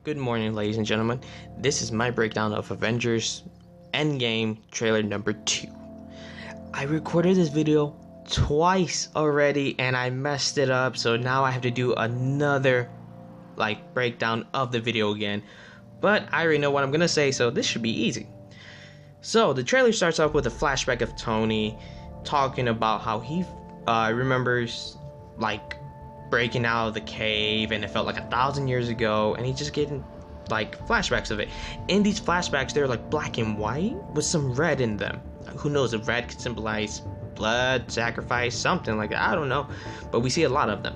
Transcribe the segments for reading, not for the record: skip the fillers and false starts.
Good morning, ladies and gentlemen. This is my breakdown of Avengers Endgame trailer number 2. I recorded this video twice already and I messed it up, so now I have to do another breakdown of the video again. But I already know what I'm gonna say, so this should be easy. So the trailer starts off with a flashback of Tony talking about how he remembers breaking out of the cave, and it felt like 1,000 years ago, and he's just getting flashbacks of it. In these flashbacks, they're black and white with some red in them. Who knows if red could symbolize blood, sacrifice, something like that, I don't know, but we see a lot of them.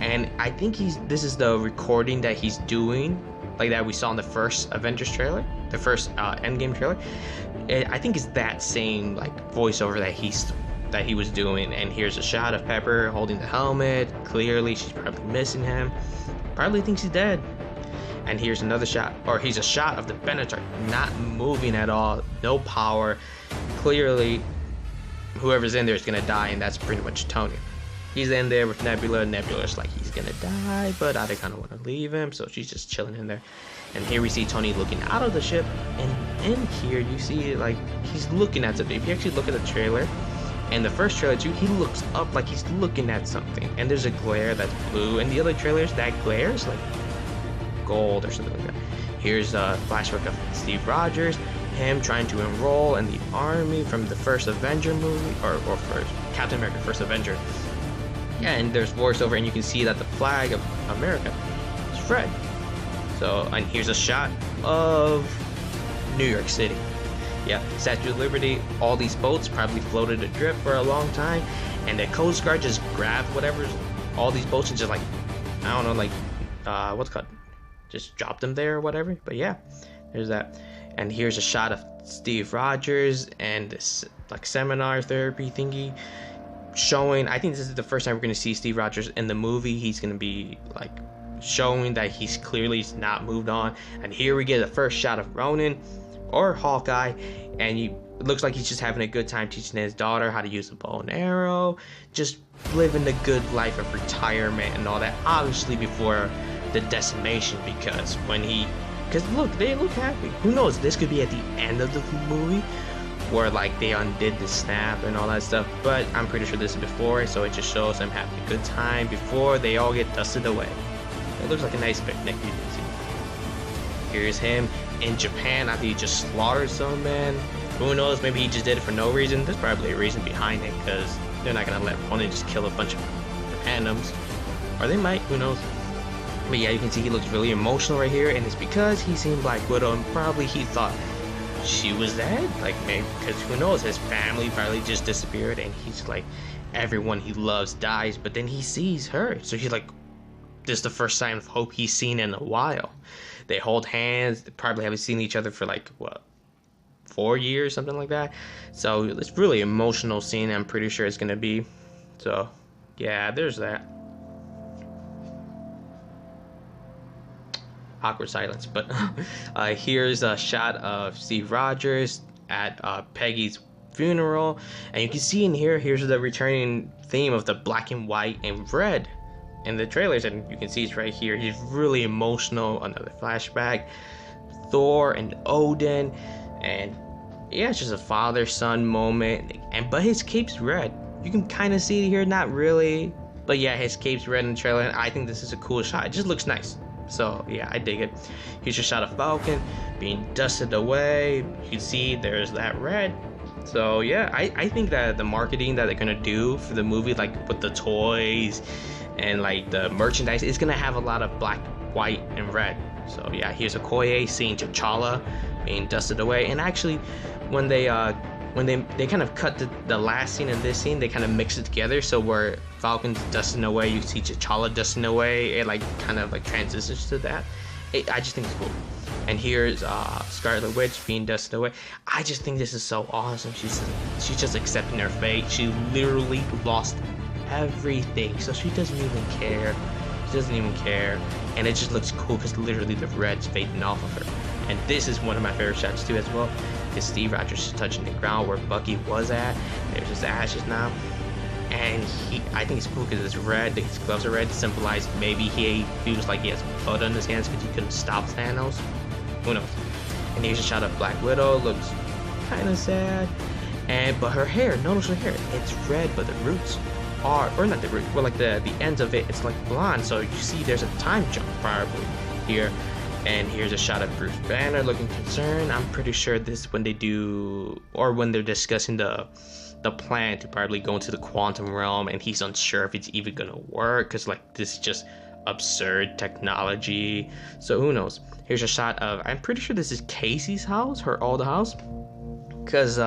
And I think this is the recording that he's doing, that we saw in the first Avengers trailer, the first Endgame trailer. I think it's that same voiceover that he was doing. And here's a shot of Pepper holding the helmet. Clearly she's probably missing him, probably thinks he's dead. And here's another shot, or he's a shot of the Benatar not moving at all, no power. Clearly whoever's in there is gonna die, and that's pretty much Tony. He's in there with Nebula. Nebula's he's gonna die, but I kind of want to leave him, so she's just chilling in there. And here we see Tony looking out of the ship, and in here you see he's looking at something. If you actually look at the trailer, and the first trailer too, he looks up like he's looking at something, and there's a glare that's blue. And the other trailers, that glare is gold or something like that. Here's a flashback of Steve Rogers, him trying to enroll in the army from the first Avenger movie, or first Captain America First Avenger. Yeah, and there's voiceover, and you can see that the flag of America is red. So, and here's a shot of New York City. Yeah, Statue of Liberty. All these boats probably floated adrift for a long time, and the Coast Guard just grabbed all these boats and just I don't know, what's it called? Just dropped them there or whatever. But yeah, there's that. And here's a shot of Steve Rogers and this seminar therapy thingy, showing, I think this is the first time we're going to see Steve Rogers in the movie. He's going to be showing that he's clearly not moved on. And here we get the first shot of Ronan or Hawkeye, and it looks like he's just having a good time teaching his daughter how to use a bow and arrow, just living the good life of retirement and all that, obviously before the decimation, because look, they look happy. Who knows, this could be at the end of the movie where they undid the snap and all that stuff, but I'm pretty sure this is before, so it just shows them having a good time before they all get dusted away. It looks like a nice picnic, you can see. Here's him in Japan after he just slaughtered some man. Who knows, maybe he just did it for no reason. There's probably a reason behind it, because they're not gonna let Ronan just kill a bunch of Japaniums, or they might, who knows. But yeah, you can see he looks really emotional right here, and it's because he's seen Black Widow, and probably he thought she was dead, maybe, because who knows, his family probably just disappeared, and he's everyone he loves dies, but then he sees her, so he's this is the first sign of hope he's seen in a while. They hold hands. They probably haven't seen each other for 4 years, something like that. So it's really emotional scene, I'm pretty sure it's gonna be. So yeah, there's that. Awkward silence, but here's a shot of Steve Rogers at Peggy's funeral, and you can see in here's the returning theme of the black and white and red in the trailers, and you can see it's right here. He's really emotional. Another flashback, Thor and Odin, and yeah, it's just a father-son moment. But his cape's red. You can kind of see it here, not really, but yeah, his cape's red in the trailer, and I think this is a cool shot. It just looks nice. So yeah, I dig it. Here's a shot of Falcon being dusted away. You can see there's that red. So yeah, I think that the marketing that they're gonna do for the movie, with the toys and the merchandise, is gonna have a lot of black, white, and red. So yeah, here's Okoye seeing T'Challa being dusted away. And actually, when they kind of cut the last scene and this scene, they kind of mix it together. So where Falcon's dusting away, you see T'Challa dusting away. It kind of transitions to that. I just think it's cool. And here's Scarlet Witch being dusted away. I just think this is so awesome. She's just accepting her fate. She literally lost everything, so she doesn't even care. And it just looks cool because literally the red's fading off of her. And this is one of my favorite shots too as well, because Steve Rogers is touching the ground where Bucky was at. There's his ashes now, and I think it's cool because it's red. His gloves are red to symbolize maybe he feels like he has blood on his hands because he couldn't stop Thanos. Who knows? And here's a shot of Black Widow. Looks kind of sad. But her hair, notice her hair. It's red, but the roots are, or not the roots, but like the ends of it, it's like blonde. So you see, there's a time jump probably here. And here's a shot of Bruce Banner looking concerned. I'm pretty sure this is when they do, or when they're discussing the plan to probably go into the quantum realm, and he's unsure if it's even gonna work because like this is just absurd technology. So who knows? Here's a shot of, I'm pretty sure this is Casey's house, her old house, because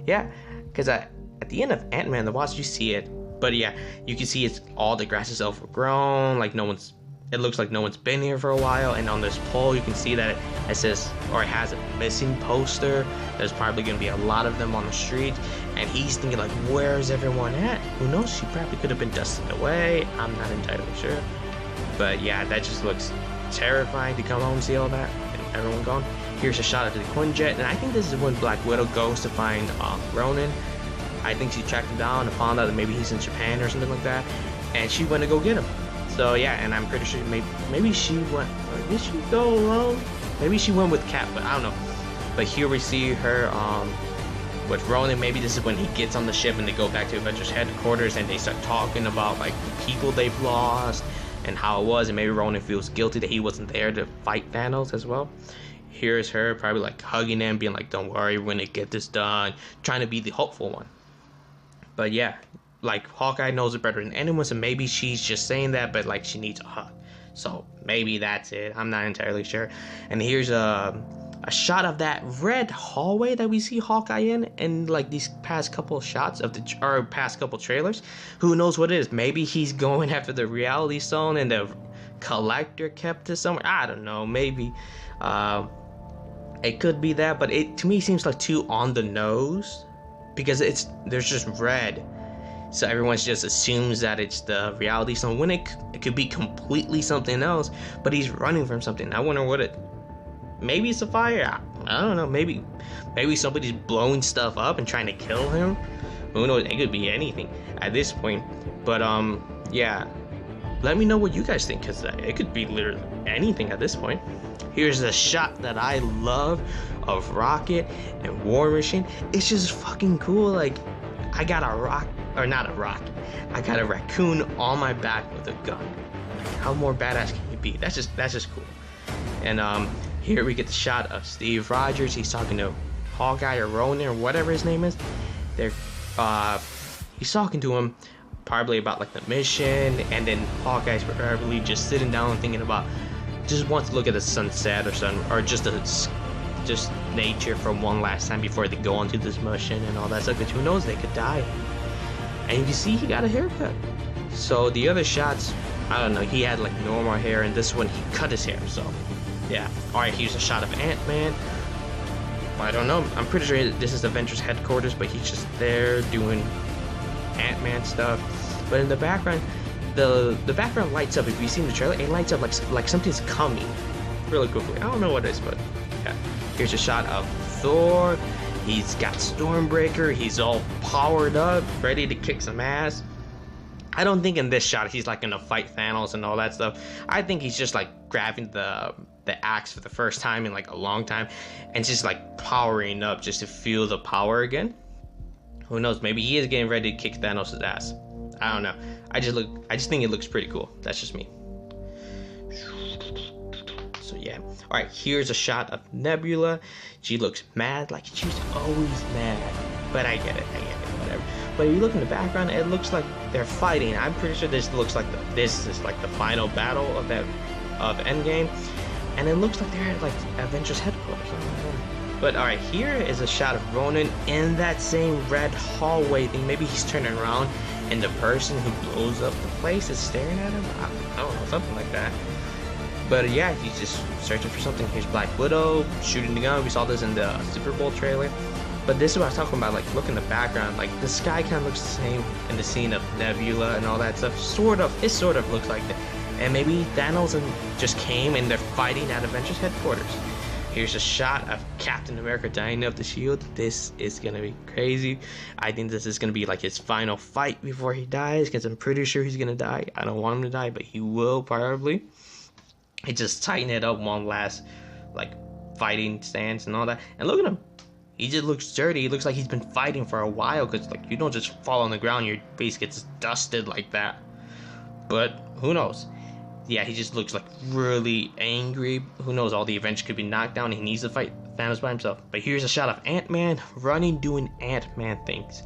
yeah, because at the end of Ant-Man the Wasp you see it, but yeah, you can see it's all the grass is overgrown, like it looks like no one's been here for a while. And on this pole you can see that it says, or it has a missing poster. There's probably gonna be a lot of them on the street, and he's thinking like, where's everyone at? Who knows, she probably could have been dusted away. I'm not entirely sure, but yeah, that just looks terrifying to come home and see all that and everyone gone. Here's a shot of the Quinjet, and I think this is when Black Widow goes to find Ronan. I think she tracked him down and found out that maybe he's in Japan or something like that, and she went to go get him. So yeah, and I'm pretty sure maybe she went, or did she go alone? Maybe she went with Cap, but I don't know. But here we see her with Ronan. Maybe this is when he gets on the ship and they go back to Avengers headquarters and they start talking about like the people they've lost and how it was, and maybe Ronan feels guilty that he wasn't there to fight Thanos as well. Here's her probably like hugging him, being like, don't worry, we're gonna get this done, trying to be the hopeful one. But yeah, like Hawkeye knows it better than anyone, so maybe she's just saying that, but like she needs a hug. So maybe that's it. I'm not entirely sure. And here's a shot of that red hallway that we see Hawkeye in like these past couple of shots of past couple trailers. Who knows what it is? Maybe he's going after the Reality Stone and the Collector kept it somewhere. I don't know. Maybe it could be that, but it to me seems like too on the nose because there's just red. So everyone just assumes that it's the Reality Stone when it could be completely something else. But he's running from something. I wonder what it. Maybe it's a fire. I don't know. Maybe somebody's blowing stuff up and trying to kill him. Who knows? It could be anything at this point. But yeah. Let me know what you guys think, because it could be literally anything at this point. Here's a shot that I love of Rocket and War Machine. It's just fucking cool. Like, I got I got a raccoon on my back with a gun. How more badass can you be? That's just cool. And here we get the shot of Steve Rogers. He's talking to Hawkeye or Ronan or whatever his name is. He's talking to him probably about like the mission, and then Hawkeye's probably just sitting down and thinking about, just wants to look at the sunset or just nature for one last time before they go onto this mission and all that stuff, because who knows, they could die. And you can see he got a haircut. So the other shots, I don't know, he had like normal hair, and this one he cut his hair. So yeah. Alright, here's a shot of Ant-Man. I don't know, I'm pretty sure this is Avengers headquarters, but he's just there doing Ant-Man stuff. But in the background, the background lights up. If you see in the trailer, it lights up like something's coming really quickly. I don't know what it is, but yeah. Here's a shot of Thor. He's got Stormbreaker. He's all powered up, ready to kick some ass. I don't think in this shot he's like gonna fight Thanos and all that stuff. I think he's just like grabbing the axe for the first time in like a long time and just like powering up just to feel the power again. Who knows? Maybe he is getting ready to kick Thanos' ass. I don't know. I just think it looks pretty cool. That's just me. So yeah. Alright, here's a shot of Nebula. She looks mad, like she's always mad. But I get it, whatever. But if you look in the background, it looks like they're fighting. I'm pretty sure this looks like this is like the final battle of Endgame. And it looks like they're at like Avengers headquarters. But alright, here is a shot of Ronan in that same red hallway thing. Maybe he's turning around and the person who blows up the place is staring at him. I don't know, something like that. But yeah, he's just searching for something. Here's Black Widow shooting the gun. We saw this in the Super Bowl trailer. But this is what I was talking about, like, look in the background. Like, the sky kind of looks the same in the scene of Nebula and all that stuff. It sort of looks like that. And maybe Thanos just came and they're fighting at Avengers headquarters. Here's a shot of Captain America dying of the shield. This is gonna be crazy. I think this is gonna be like his final fight before he dies, because I'm pretty sure he's gonna die. I don't want him to die, but he will probably. He just tighten it up one last like fighting stance and all that. And look at him. He just looks dirty. He looks like he's been fighting for a while, because like you don't just fall on the ground, your face gets dusted like that. But who knows? Yeah, he just looks like really angry. Who knows? All the Avengers could be knocked down. He needs to fight Thanos by himself. But here's a shot of Ant-Man running, doing Ant-Man things.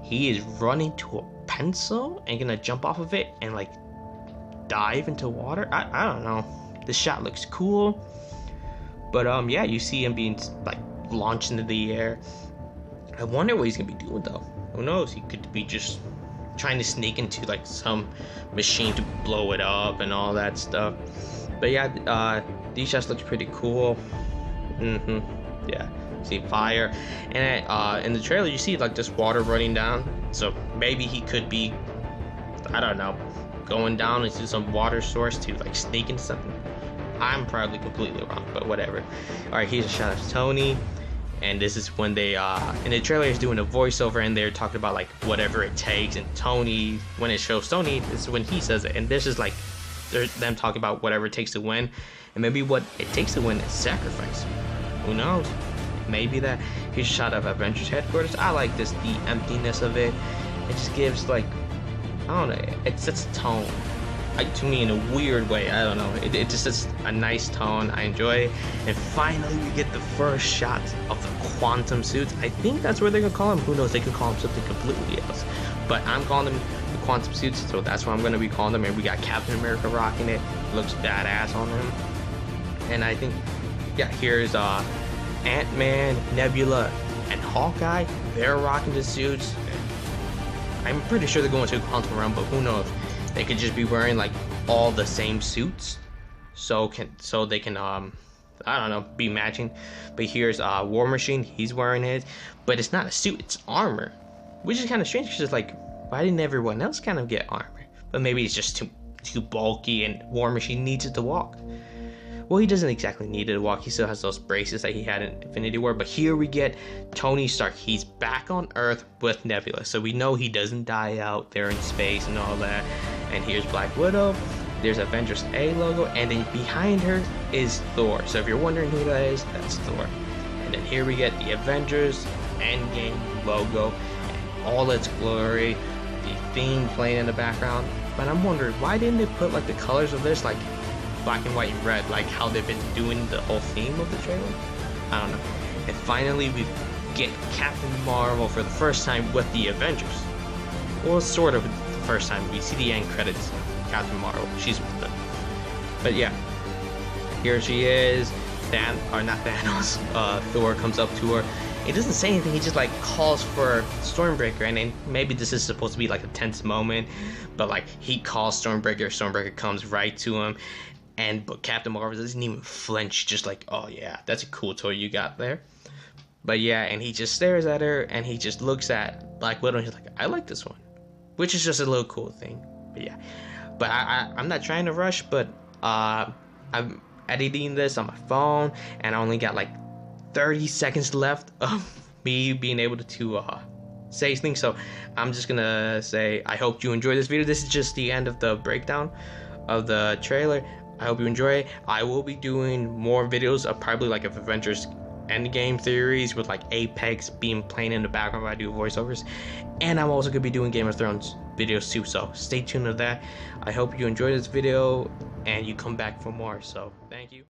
He is running to a pencil and gonna jump off of it and like dive into water. I don't know. This shot looks cool. But yeah, you see him being like launched into the air. I wonder what he's gonna be doing though. Who knows? He could be just trying to sneak into like some machine to blow it up and all that stuff. But yeah, these shots look pretty cool. Yeah, see fire, and in the trailer you see like this water running down. So maybe he could be, I don't know, going down into some water source to like sneak into something. I'm probably completely wrong, but whatever. All right, here's a shot of Tony. And this is when they in the trailer is doing a voiceover, and they're talking about like whatever it takes, and Tony, when it shows Tony, this is when he says it, and this is like them talking about whatever it takes to win, and maybe what it takes to win is sacrifice. Who knows? Maybe that. Here's a shot of Avengers headquarters. I like this, the emptiness of it. It just gives like, I don't know, it sets a tone. To me in a weird way, I don't know, it just sets a nice tone. I enjoy it. And finally we get the first shot of the quantum suits. I think that's what they're gonna call them. Who knows, they could call them something completely else, but I'm calling them the quantum suits, so that's what I'm gonna be calling them. And we got Captain America rocking it. Looks badass on him. And I think, yeah, here's Ant-Man, Nebula, and Hawkeye. They're rocking the suits. I'm pretty sure they're going to a quantum realm, but who knows? They could just be wearing like all the same suits, so they can I don't know, be matching. But here's War Machine. He's wearing it, but it's not a suit, it's armor, which is kind of strange, because like, why didn't everyone else kind of get armor? But maybe it's just too bulky, and War Machine needs it to walk. Well, he doesn't exactly need it to walk. He still has those braces that he had in Infinity War. But here we get Tony Stark. He's back on Earth with Nebula, so we know he doesn't die out there in space and all that. And here's Black Widow. There's Avengers A logo, and then behind her is Thor. So if you're wondering who that is, that's Thor. And then here we get the Avengers Endgame logo and all its glory, the theme playing in the background. But I'm wondering, why didn't they put like the colors of this like black and white and red, like how they've been doing the whole theme of the trailer? I don't know. And finally we get Captain Marvel for the first time with the Avengers. Well, sort of the first time. We see the end credits. Captain Marvel, she's with them. But yeah, here she is. Not Thanos. Thor comes up to her. He doesn't say anything. He just like calls for Stormbreaker, and then maybe this is supposed to be like a tense moment, but like he calls Stormbreaker. Stormbreaker comes right to him, but Captain Marvel doesn't even flinch. Just like, oh yeah, that's a cool toy you got there. But yeah, and he just stares at her, and he just looks at Black Widow, and he's like, I like this one, which is just a little cool thing. But yeah, but I'm not trying to rush, but I'm editing this on my phone, and I only got like 30 seconds left of me being able to say things. So I'm just gonna say, I hope you enjoyed this video. This is just the end of the breakdown of the trailer. I hope you enjoy it. I will be doing more videos of probably like of Avengers Endgame theories with like Apex being playing in the background while I do voiceovers, and I'm also gonna be doing Game of Thrones videos too, so stay tuned to that. I hope you enjoyed this video and you come back for more, so thank you.